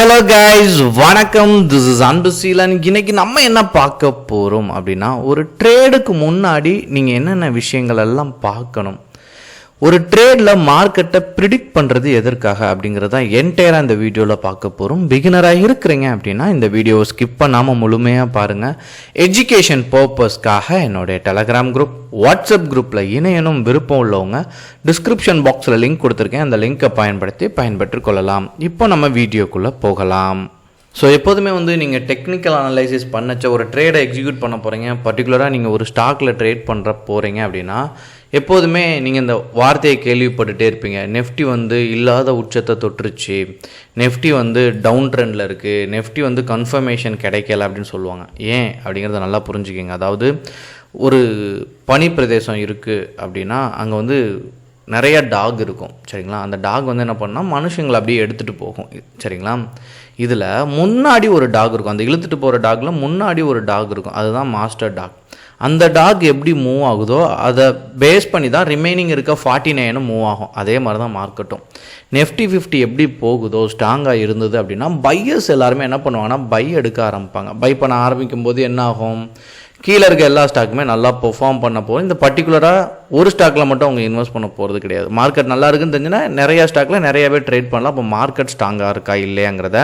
Hello guys, வணக்கம். This is Anbuseelan. இன்னைக்கு நம்ம என்ன பார்க்க போகிறோம் அப்படின்னா, ஒரு ட்ரேடுக்கு முன்னாடி நீங்கள் என்னென்ன விஷயங்கள் எல்லாம் பார்க்கணும், ஒரு ட்ரேடில் மார்க்கெட்டை ப்ரிடிக்ட் பண்ணுறது எதற்காக அப்படிங்கிறத என்டையராக இந்த வீடியோவில் பார்க்க போகிறோம். பிகினராக இருக்கிறீங்க அப்படின்னா இந்த வீடியோவை ஸ்கிப் பண்ணாமல் முழுமையாக பாருங்கள். எஜுகேஷன் பர்பஸ்க்காக என்னுடைய டெலகிராம் குரூப், வாட்ஸ்அப் குரூப்பில் இணையனும் விருப்பம் உள்ளவங்க டிஸ்கிரிப்ஷன் பாக்ஸில் லிங்க் கொடுத்துருக்கேன். அந்த லிங்கை பயன்பெற்று கொள்ளலாம். இப்போ நம்ம வீடியோக்குள்ளே போகலாம். ஸோ எப்போதுமே நீங்கள் டெக்னிக்கல் அனலைசிஸ் பண்ணச்ச ஒரு ட்ரேடை எக்ஸிக்யூட் பண்ண போகிறீங்க, பர்டிகுலராக நீங்கள் ஒரு ஸ்டாக்கில் ட்ரேட் பண்ணுற போகிறீங்க அப்படின்னா எப்போதுமே நீங்கள் இந்த வார்த்தையை கேள்விப்பட்டுகிட்டே இருப்பீங்க. நெஃப்டி இல்லாத உச்சத்தை தொட்டுருச்சு, நெஃப்டி டவுன் ட்ரெண்டில் இருக்குது, நெஃப்டி கன்ஃபர்மேஷன் கிடைக்கல அப்படின்னு சொல்லுவாங்க. ஏன் அப்படிங்கிறத நல்லா புரிஞ்சுக்கிங்க. அதாவது ஒரு பனி பிரதேசம் இருக்குது அப்படின்னா அங்கே நிறைய டாக் இருக்கும், சரிங்களா. அந்த டாக் என்ன பண்ணால் மனுஷங்களை அப்படியே எடுத்துகிட்டு போகும், சரிங்களா. இதில் முன்னாடி ஒரு டாக் இருக்கும், அந்த இழுத்துட்டு போகிற டாகில் முன்னாடி ஒரு டாக் இருக்கும், அதுதான் மாஸ்டர் டாக். அந்த டாக் எப்படி மூவ் ஆகுதோ அதை பேஸ் பண்ணி தான் ரிமைனிங் இருக்க 49 மூவ் ஆகும். அதே மாதிரி தான் மார்க்கெட்டும். நெஃப்டி 50 எப்படி போகுதோ ஸ்ட்ராங்காக இருந்தது அப்படின்னா பையர்ஸ் எல்லாருமே என்ன பண்ணுவாங்கன்னா பை எடுக்க ஆரம்பிப்பாங்க. பை பண்ண ஆரம்பிக்கும் போது என்ன ஆகும், கீழே இருக்க எல்லா ஸ்டாக்குமே நல்லா பெர்ஃபார்ம் பண்ண போகும். இந்த பர்டிகுலராக ஒரு ஸ்டாக்கில் மட்டும் அவங்க இன்வெஸ்ட் பண்ண போகிறது கிடையாது. மார்க்கெட் நல்லா இருக்குன்னு தெரிஞ்சுன்னா நிறையா ஸ்டாக்கில் நிறையாவே ட்ரேட் பண்ணலாம். அப்போ மார்க்கெட் ஸ்ட்ராங்காக இருக்கா இல்லையாங்கிறத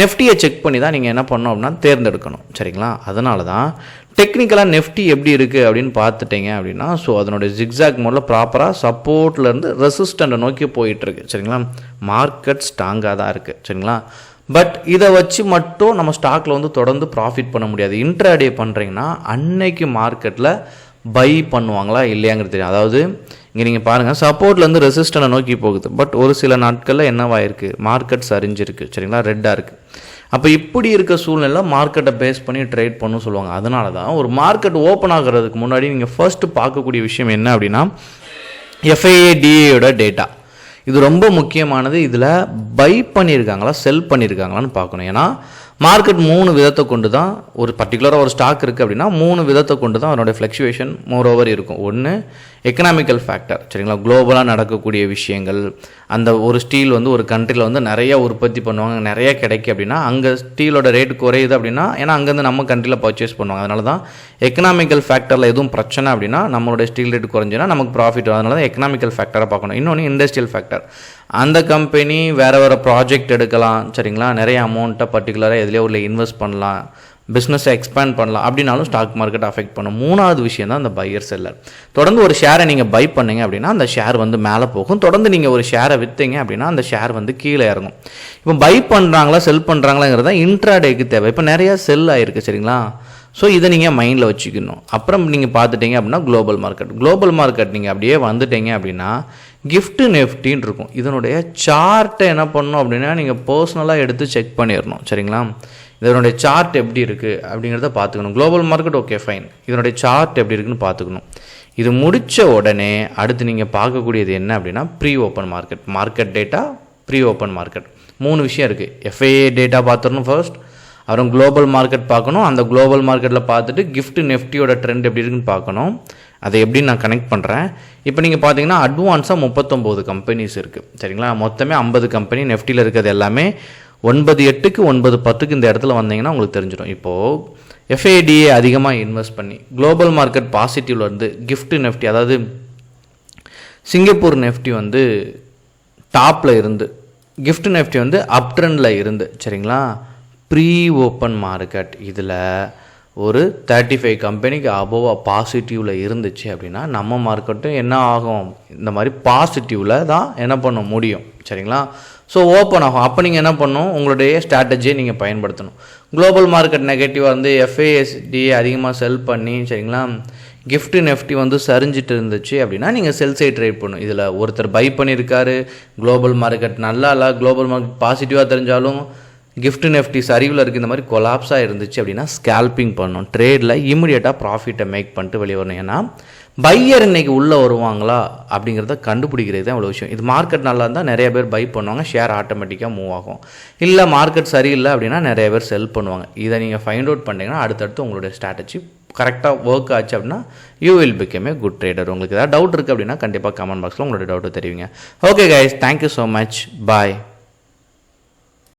நெஃப்டியை செக் பண்ணி தான் நீங்கள் என்ன பண்ணணும் அப்படின்னா தேர்ந்தெடுக்கணும், சரிங்களா. அதனால தான் டெக்னிக்கலாக நெஃப்டி எப்படி இருக்குது அப்படின்னு பார்த்துட்டீங்க அப்படின்னா, ஸோ அதனுடைய ஜிக்ஸாக் மோடில் ப்ராப்பராக சப்போர்ட்லேருந்து ரெசிஸ்டண்ட்டை நோக்கி போயிட்டுருக்கு, சரிங்களா. மார்க்கெட் ஸ்ட்ராங்காக தான் இருக்குது, சரிங்களா. பட் இதை வச்சு மட்டும் நம்ம ஸ்டாக்கில் தொடர்ந்து ப்ராஃபிட் பண்ண முடியாது. இன்ட்ராடே பண்ணுறீங்கன்னா அன்னைக்கு மார்க்கெட்டில் பை பண்ணுவாங்களா இல்லையாங்கிறது தெரியும். அதாவது இங்கே நீங்கள் பாருங்கள், சப்போர்ட்லேருந்து ரெசிஸ்டனை நோக்கி போகுது, பட் ஒரு சில நாட்களில் என்னவாயிருக்கு, மார்க்கெட் சரிஞ்சிருக்கு, சரிங்களா, ரெட்டாக இருக்குது. அப்போ இப்படி இருக்க சூழ்நிலை மார்க்கெட்டை பேஸ் பண்ணி ட்ரேட் பண்ணணும்னு சொல்லுவாங்க. அதனால தான் ஒரு மார்க்கெட் ஓப்பன் ஆகிறதுக்கு முன்னாடி நீங்கள் ஃபர்ஸ்ட்டு பார்க்கக்கூடிய விஷயம் என்ன அப்படின்னா FIADAயோட டேட்டா. இது ரொம்ப முக்கியமானது. இதில் பை பண்ணியிருக்காங்களா செல் பண்ணியிருக்காங்களான்னு பார்க்கணும். ஏன்னா மார்க்கெட் 3 விதத்தை கொண்டு தான், ஒரு பர்டிகுலராக ஒரு ஸ்டாக் இருக்குது அப்படின்னா 3 விதத்தை கொண்டு தான் அதனுடைய ஃப்ளக்சுவேஷன் மோரோவர் இருக்கும். ஒன்று எக்கனாமிக்கல் ஃபேக்டர், சரிங்களா, குளோபலாக நடக்கக்கூடிய விஷயங்கள். அந்த ஒரு ஸ்டீல் ஒரு கண்ட்ரியில் நிறைய உற்பத்தி பண்ணுவாங்க, நிறைய கிடைக்கும் அப்படின்னா அங்கே ஸ்டீலோட ரேட் குறையுது அப்படின்னா, ஏன்னா அங்கேருந்து நம்ம கண்ட்ரியில் பர்ச்சேஸ் பண்ணுவாங்க. அதனால தான் எக்கனாமிக்கல் ஃபேக்டரில் எதுவும் பிரச்சனை அப்படின்னா நம்மளோட ஸ்டீல் ரேட் குறைஞ்சுன்னா நமக்கு ப்ராஃபிட் வரும். அதனால தான் எக்கனாமிக்கல் ஃபேக்டராக பார்க்கணும். இன்னொன்று இண்டஸ்ட்ரியல் ஃபேக்டர். அந்த கம்பெனி வேறு ப்ராஜெக்ட் எடுக்கலாம், சரிங்களா, நிறைய அமௌண்ட்டை பர்டிகுலராக எதுலேயோ உள்ள இன்வெஸ்ட் பண்ணலாம், பிஸ்னஸை எக்ஸ்பேண்ட் பண்ணலாம் அப்படின்னாலும் ஸ்டாக் மார்க்கெட் அஃபெக்ட் பண்ணும். 3வது விஷயம் தான் அந்த பையர் செல்லர். தொடர்ந்து ஒரு ஷேரை நீங்கள் பை பண்ணீங்க அப்படின்னா அந்த ஷேர் மேலே போகும். தொடர்ந்து நீங்கள் ஒரு ஷேரை விற்றீங்க அப்படின்னா அந்த ஷேர் கீழே இறங்கும். இப்போ பை பண்ணுறாங்களா செல் பண்ணுறாங்களாங்கிறத இன்ட்ராடேக்கு தேவை. இப்போ நிறையா செல் ஆகிருக்கு, சரிங்களா. ஸோ இதை நீங்கள் மைண்டில் வச்சுக்கணும். அப்புறம் நீங்கள் பார்த்துட்டீங்க அப்படின்னா குளோபல் மார்க்கெட் நீங்கள் அப்படியே வந்துட்டீங்க அப்படின்னா கிஃப்ட் நெஃப்டின்னு இருக்கும். இதனுடைய சார்ட்டை என்ன பண்ணணும் அப்படின்னா நீங்கள் பர்சனலாக எடுத்து செக் பண்ணிடணும், சரிங்களா. இதனுடைய சார்ட் எப்படி இருக்குது அப்படிங்கிறத பார்த்துக்கணும். குளோபல் மார்க்கெட் ஓகே ஃபைன், இதனுடைய சார்ட் எப்படி இருக்குன்னு பார்த்துக்கணும். இது முடித்த உடனே அடுத்து நீங்கள் பார்க்கக்கூடியது என்ன அப்படின்னா pre open market data, pre open market. 3 விஷயம் இருக்குது. FIA டேட்டா பார்த்துடணும் ஃபர்ஸ்ட், அப்புறம் குளோபல் மார்க்கெட் பார்க்கணும். அந்த குளோபல் மார்க்கெட்டில் பார்த்துட்டு கிஃப்ட் நெஃப்டியோட ட்ரெண்ட் எப்படி இருக்குன்னு பார்க்கணும். அதை எப்படி நான் கனெக்ட் பண்ணுறேன். இப்போ நீங்கள் பார்த்தீங்கன்னா அட்வான்ஸாக 39 கம்பெனிஸ் இருக்குது, சரிங்களா. மொத்தமே 50 கம்பெனி நெஃப்டியில் இருக்கிறது எல்லாமே 9/8க்கு 9/10க்கு இந்த இடத்துல வந்தீங்கன்னா உங்களுக்கு தெரிஞ்சிடும். இப்போது FIADA அதிகமாக இன்வெஸ்ட் பண்ணி குளோபல் மார்க்கெட் பாசிட்டிவ்ல இருந்து கிஃப்ட் நெஃப்டி, அதாவது சிங்கப்பூர் நெஃப்டி டாப்பில் இருந்து, கிஃப்ட் நெஃப்டி அப் ட்ரெண்டில் இருந்து, சரிங்களா. ப்ரீ ஓப்பன் மார்க்கெட் இதில் ஒரு 35 கம்பெனிக்கு அபோவாக பாசிட்டிவில் இருந்துச்சு அப்படின்னா நம்ம மார்க்கெட்டும் என்ன ஆகும், இந்த மாதிரி பாசிட்டிவில் தான் என்ன பண்ண முடியும், சரிங்களா. ஸோ ஓப்பன் ஆகும். அப்போ நீங்கள் என்ன பண்ணணும், உங்களுடைய ஸ்ட்ராட்டஜியை நீங்கள் பயன்படுத்தணும். குளோபல் மார்க்கெட் நெகட்டிவாக FIADA அதிகமாக செல் பண்ணி, சரிங்களா, கிஃப்ட் நெஃப்டி சரிஞ்சிட்டு இருந்துச்சு அப்படின்னா நீங்கள் செல் சைட் ட்ரேட் பண்ணணும். இதில் ஒருத்தர் பை பண்ணியிருக்காரு, குளோபல் மார்க்கெட் நல்லா இல்லை, குளோபல் மார்க்கெட் பாசிட்டிவாக தெரிஞ்சாலும் கிஃப்ட் நெஃப்டி சரிவில் இருக்குது, இந்த மாதிரி கொலாப்ஸாக இருந்துச்சு அப்படின்னா ஸ்கேல்பிங் பண்ணணும். ட்ரேடில் இமீடியட்டாக ப்ராஃபிட்டை மேக் பண்ணிட்டு வெளியே வரணும். ஏன்னா பையர் இன்றைக்கி உள்ளே வருவாங்களா அப்படிங்கிறத கண்டுபிடிக்கிறது தான் இவ்வளோ விஷயம். இது மார்க்கெட் நல்லா இருந்தால் நிறைய பேர் பை பண்ணுவாங்க, ஷேர் ஆட்டோமேட்டிக்காக மூவ் ஆகும். இல்லை மார்க்கெட் சரியில்லை அப்படின்னா நிறைய பேர் செல் பண்ணுவாங்க. இதை நீங்கள் ஃபைண்ட் அவுட் பண்ணிங்கன்னா அடுத்தடுத்து உங்களுடைய ஸ்ட்ராட்டஜி கரெக்டாக ஒர்க் ஆச்சு அப்படின்னா you will become a good trader. உங்களுக்கு ஏதாவது டவுட் இருக்குது அப்படின்னா கண்டிப்பாக கமெண்ட் பாக்ஸில் உங்களோட டவுட்டை தெரிவிங்க. Okay guys, thank you so much, பாய்.